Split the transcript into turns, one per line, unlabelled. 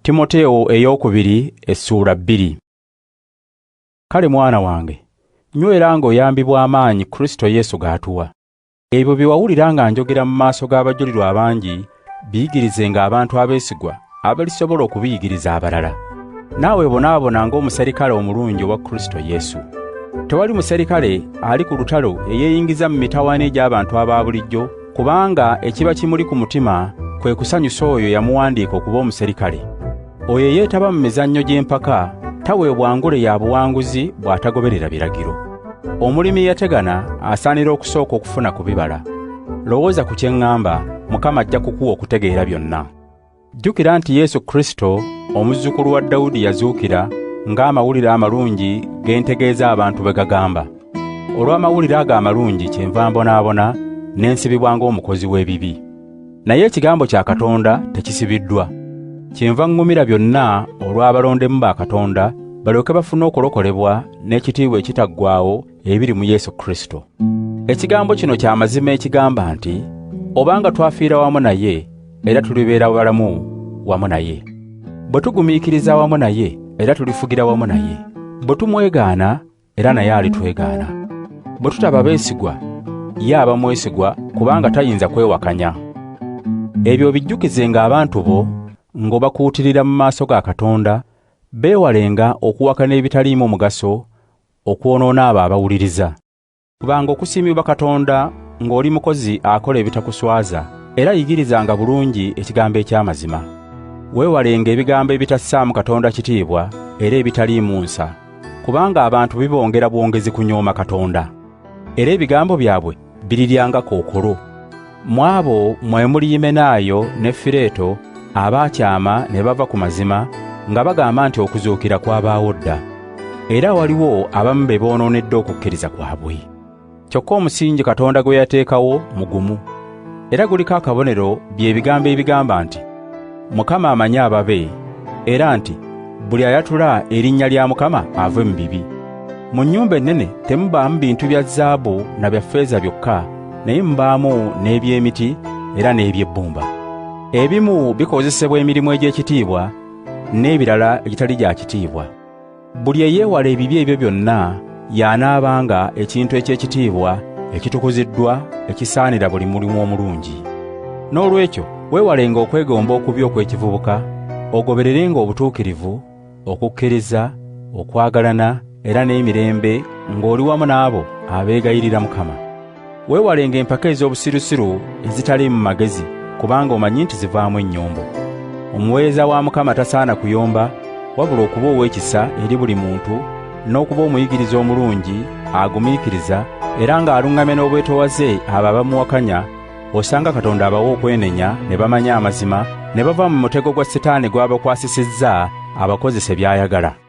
Timoseewo Essuula 2. Kale mwana wange, nywera ng'oyambibwa amaanyi Kristo Yesu g'atuwa. Ebyo bye wawulira nga njogera mu maaso g'abajulirwa abangi, biyigirizenga abantu abeesigwa abalisobola okubiyigiriza abalala. Naawe bonaabona ng'omuserikale omulungi owa Kristo Yesu. Tewali muserikale ali ku lutalo eyeeyingiza mu mitawaana egy'abantu aba bulijjo, kubanga ekiba kimuli ku mutima kwe kusanyusa oyo yamuwandiika okuba omuserikale. Oyo yeetaba mu mizannyo gy'empaka taweebwa ngule ya buwanguzi bw'atagoberera biragiro. Omulimi yategana asaanira okusooka okufuna ku bibala. Lowooza ku kye ŋŋamba, Mukama ajja kukuwa okutegeera byonna. Jjukira nti Yesu Kristo, omuzzukulu wa Dawudi, yazuukira ng'amawulire amalungi ge ntegeeza abantu bwe gagamba. Olw'amawulire ago amalungi kyenva mbonaabona ne nsibibwa ng'omukozi w'ebibi. Naye ekigambo kya Katonda tekisibiddwa. Kyenva ŋŋumira byonna olw'abalondemu ba Katonda balyoke bafune okulokolebwa n'ekitiibwa ekitaggwaawo ebiri mu Yesu Kristo. Ekigambo kino kya mazima ekigamba nti obanga twafiira wamu naye era tulibeera balamu wamu naye. Bwe tugumiikiriza wamu naye era tulifugira wamu naye. Bwe tumwegaana era naye alitwegaana. Bwe tutaba beesigwa ye aba mwesigwa, kubanga tayinza kwewakanya. Ebyo bijjukizenga abantu bo ng'obakuutirira mu maaso ga Katonda, beewalenga okuwakana ebitaliimu mugaso okwonoona abo abawuliriza. Kubanga okusiimibwa Katonda ng'oli mukozi akola ebitakuswaza, era yigirizanga bulungi ekigambo eky'amazima. Weewalenga ebigambo ebitassaamu Katonda kitiibwa era ebitaliimu nsa, kubanga abantu bibongera bwongezi kunyooma Katonda. Era ebigambo byabwe biriryanga kookolo. Mu abo mwe muli Himenaayo ne Fireeto abaakyama ne bava ku mazima nga bagamba nti okuzuukira kwabaawo dda. Era waliwo abamu be boonoonedde okukkiriza kwabwe. Kyokka omusingi Katonda gwe yateekawo mugumu, era guliko akabonero bye bigambo ebigamba nti Mukama amanyi ababe, era nti buli ayatula erinnya lya Mukama ave mu bibi. Mu nnyumba ennene temubaamu bintu bya zaabu na bya ffeeza byokka, naye mubaamu n'eby'emiti era n'eby'ebbumba. Ebimu bikozesebwa emirimu egy'ekitiibwa n'ebirala egitali gya kitiibwa. Buli eyeewala ebibi ebyo byonna y'anaabanga ekintu eky'ekitiibwa ekitukuziddwa ekisaanira buli mulimu omulungi. N'olwekyo weewalenga okwegomba okubi okw'ekivubuka, ogobererenga obutuukirivu, okukkiriza, okwagalana era n'emirembe ng'oli wamu n'abo abeegayirira Mukama. Weewalenga empaka ez'obusirusiru ezitaliimu magezi, kubanga omanyi nti zivaamu ennyombo. Omuweereza wa Mukama tasaana kuyomba, wabula okuba ow'ekisa eri buli muntu, n'okuba omuyigiriza omulungi agumiikiriza, era ng'aluŋŋamya n'obwetoowaze abo abamuwakanya. Osanga Katonda abawa okwenenya ne bamanya amazima, ne bava mu mutego gwa Setaani gw'abakwasisizza abakozese by'ayagala.